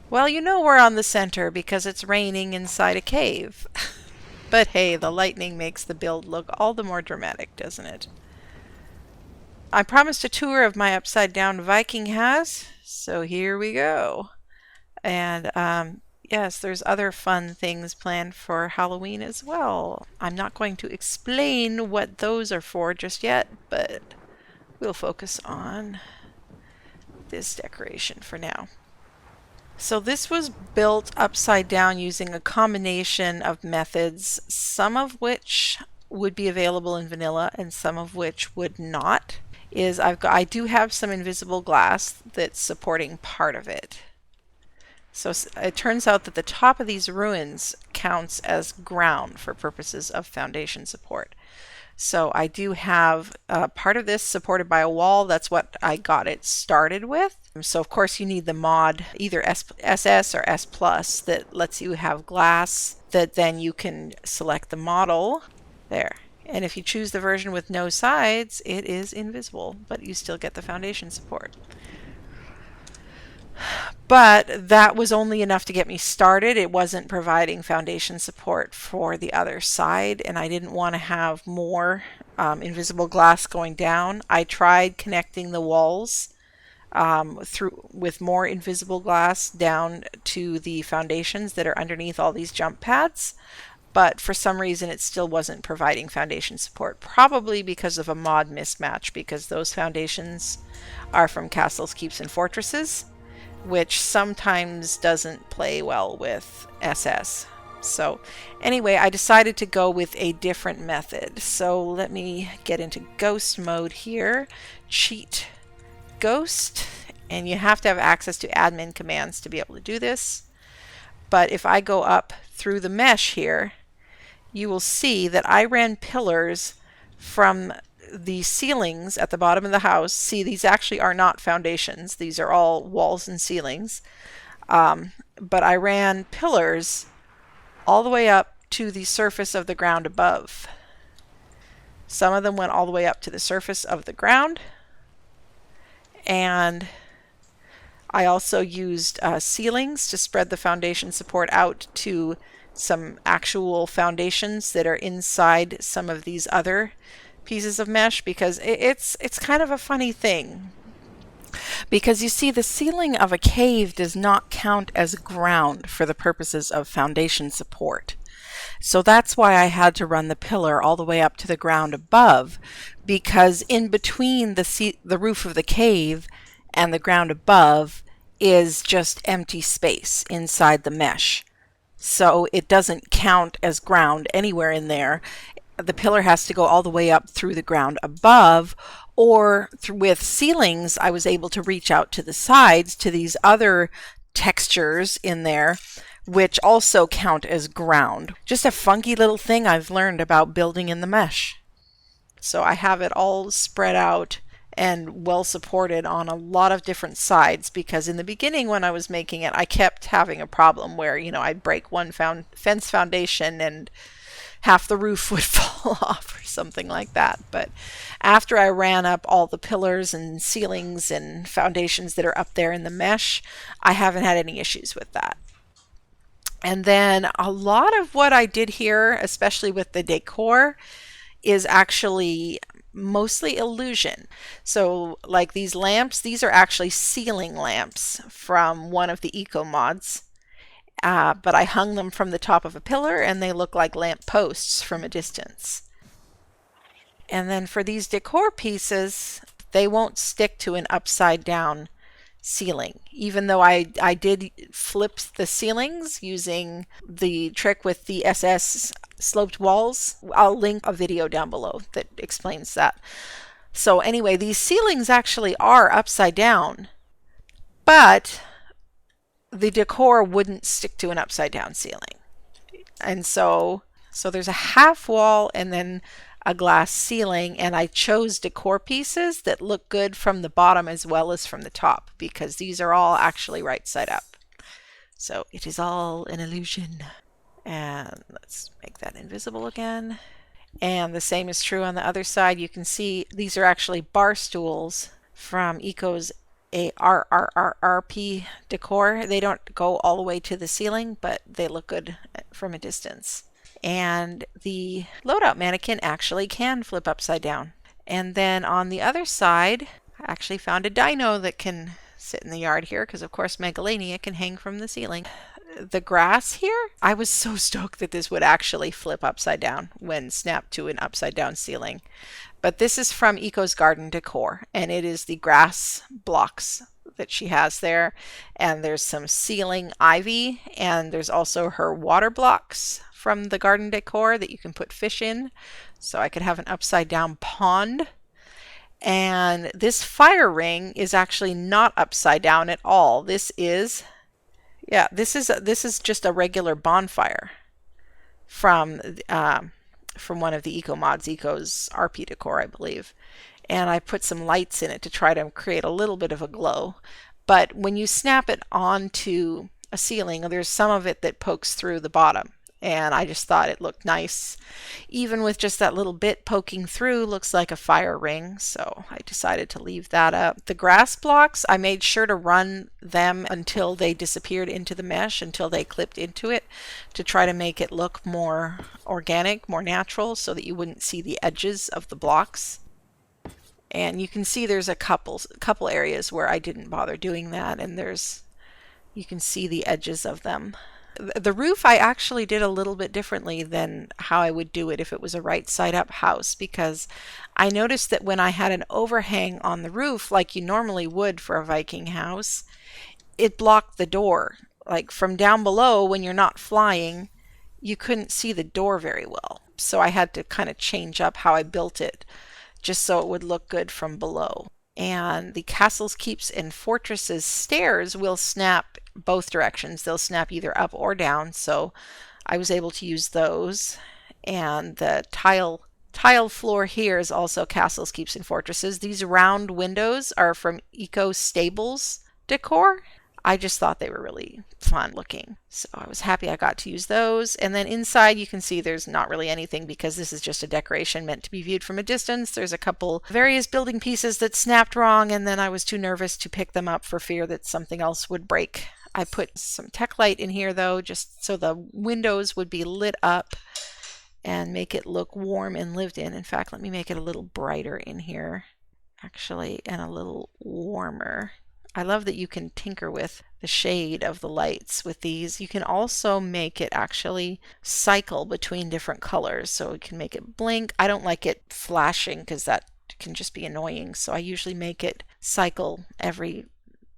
Well, you know we're on the center because it's raining inside a cave. But hey, the lightning makes the build look all the more dramatic, doesn't it? I promised a tour of my upside down Viking house, so here we go. And yes, there's other fun things planned for Halloween as well. I'm not going to explain what those are for just yet, but we'll focus on this decoration for now. So this was built upside down using a combination of methods, some of which would be available in vanilla and some of which would not. I do have some invisible glass that's supporting part of it. So it turns out that the top of these ruins counts as ground for purposes of foundation support. So I do have part of this supported by a wall. That's what I got it started with. So of course you need the mod, either SS or S plus, that lets you have glass that then you can select the model there. And if you choose the version with no sides, it is invisible, but you still get the foundation support. But that was only enough to get me started. It wasn't providing foundation support for the other side, and I didn't want to have more invisible glass going down. I tried connecting the walls through with more invisible glass down to the foundations that are underneath all these jump pads, but for some reason it still wasn't providing foundation support, probably because of a mod mismatch, because those foundations are from Castles, Keeps, and Fortresses, which sometimes doesn't play well with SS. So anyway, I decided to go with a different method. So let me get into ghost mode here. Cheat ghost. And you have to have access to admin commands to be able to do this. But if I go up through the mesh here, you will see that I ran pillars from the ceilings at the bottom of the house. See, these actually are not foundations. These are all walls and ceilings. But I ran pillars all the way up to the surface of the ground above. Some of them went all the way up to the surface of the ground. And I also used ceilings to spread the foundation support out to some actual foundations that are inside some of these other pieces of mesh, because it's kind of a funny thing. Because you see, the ceiling of a cave does not count as ground for the purposes of foundation support. So that's why I had to run the pillar all the way up to the ground above, because in between the roof of the cave and the ground above is just empty space inside the mesh. So it doesn't count as ground anywhere in there. The pillar has to go all the way up through the ground above, or with ceilings, I was able to reach out to the sides to these other textures in there, which also count as ground. Just a funky little thing I've learned about building in the mesh. So I have it all spread out and well supported on a lot of different sides, because in the beginning when I was making it, I kept having a problem where, I'd break one fence foundation and half the roof would fall off or something like that. But after I ran up all the pillars and ceilings and foundations that are up there in the mesh, I haven't had any issues with that. And then a lot of what I did here, especially with the decor, is actually mostly illusion. So like these lamps, these are actually ceiling lamps from one of the eco mods. But I hung them from the top of a pillar and they look like lamp posts from a distance. And then for these decor pieces, they won't stick to an upside down ceiling. Even though I did flip the ceilings using the trick with the SS sloped walls. I'll link a video down below that explains that. So anyway, these ceilings actually are upside down, but the decor wouldn't stick to an upside down ceiling. And so there's a half wall and then a glass ceiling, and I chose decor pieces that look good from the bottom as well as from the top, because these are all actually right side up. So it is all an illusion. And let's make that invisible again. And the same is true on the other side. You can see these are actually bar stools from Eco's a RRRRP Decor. They don't go all the way to the ceiling, but they look good from a distance. And the loadout mannequin actually can flip upside down. And then on the other side, I actually found a dino that can sit in the yard here because, of course, Megalania can hang from the ceiling. The grass here, I was so stoked that this would actually flip upside down when snapped to an upside down ceiling. But this is from Eco's Garden Decor, and it is the grass blocks that she has there. And there's some ceiling ivy, and there's also her water blocks from the garden decor that you can put fish in. So I could have an upside down pond. And this fire ring is actually not upside down at all. This is just a regular bonfire from one of the Eco mods, Eco's RP Decor, I believe. And I put some lights in it to try to create a little bit of a glow. But when you snap it onto a ceiling, there's some of it that pokes through the bottom. And I just thought it looked nice. Even with just that little bit poking through, looks like a fire ring. So I decided to leave that up. The grass blocks, I made sure to run them until they disappeared into the mesh, until they clipped into it, to try to make it look more organic, more natural, so that you wouldn't see the edges of the blocks. And you can see there's a couple areas where I didn't bother doing that, and you can see the edges of them. The roof I actually did a little bit differently than how I would do it if it was a right side up house, because I noticed that when I had an overhang on the roof like you normally would for a Viking house, it blocked the door. Like from down below, when you're not flying, you couldn't see the door very well. So I had to kind of change up how I built it just so it would look good from below. And the castles, keeps, and fortresses stairs will snap both directions. They'll snap either up or down, so I was able to use those. And the tile floor here is also castles, keeps, and fortresses. These round windows are from Eco Stables Decor. I just thought they were really fun looking, so I was happy I got to use those. And then inside you can see there's not really anything because this is just a decoration meant to be viewed from a distance. There's a couple various building pieces that snapped wrong, and then I was too nervous to pick them up for fear that something else would break. I put some tech light in here though, just so the windows would be lit up and make it look warm and lived in. In fact, let me make it a little brighter in here actually, and a little warmer. I love that you can tinker with the shade of the lights with these. You can also make it actually cycle between different colors, so you can make it blink. I don't like it flashing because that can just be annoying, so I usually make it cycle every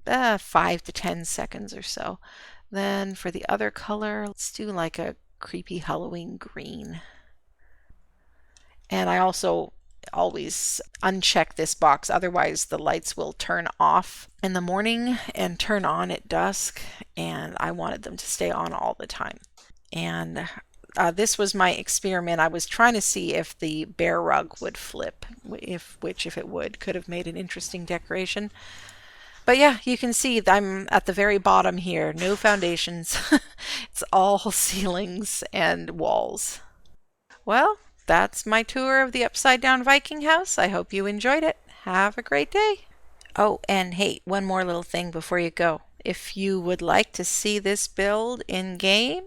5 to 10 seconds or so. Then for the other color, let's do like a creepy Halloween green. And I also always uncheck this box, otherwise the lights will turn off in the morning and turn on at dusk, and I wanted them to stay on all the time. And this was my experiment. I was trying to see if the bear rug would flip, if it would, could have made an interesting decoration. But yeah, you can see I'm at the very bottom here, no foundations. It's all ceilings and walls. Well, that's my tour of the Upside Down Viking house. I hope you enjoyed it. Have a great day. Oh, and hey, one more little thing before you go. If you would like to see this build in game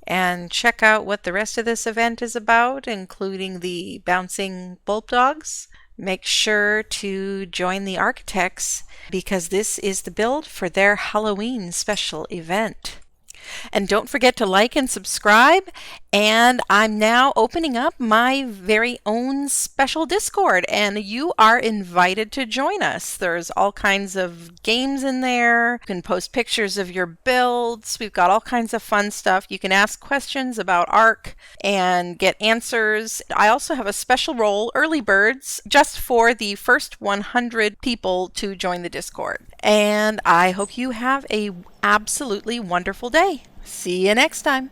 and check out what the rest of this event is about, including the bouncing bulb dogs, make sure to join the architects because this is the build for their Halloween special event. And don't forget to like and subscribe. And I'm now opening up my very own special Discord, and you are invited to join us. There's all kinds of games in there. You can post pictures of your builds. We've got all kinds of fun stuff. You can ask questions about Ark and get answers. I also have a special role, Early Birds, just for the first 100 people to join the Discord. And I hope you have a absolutely wonderful day. See you next time.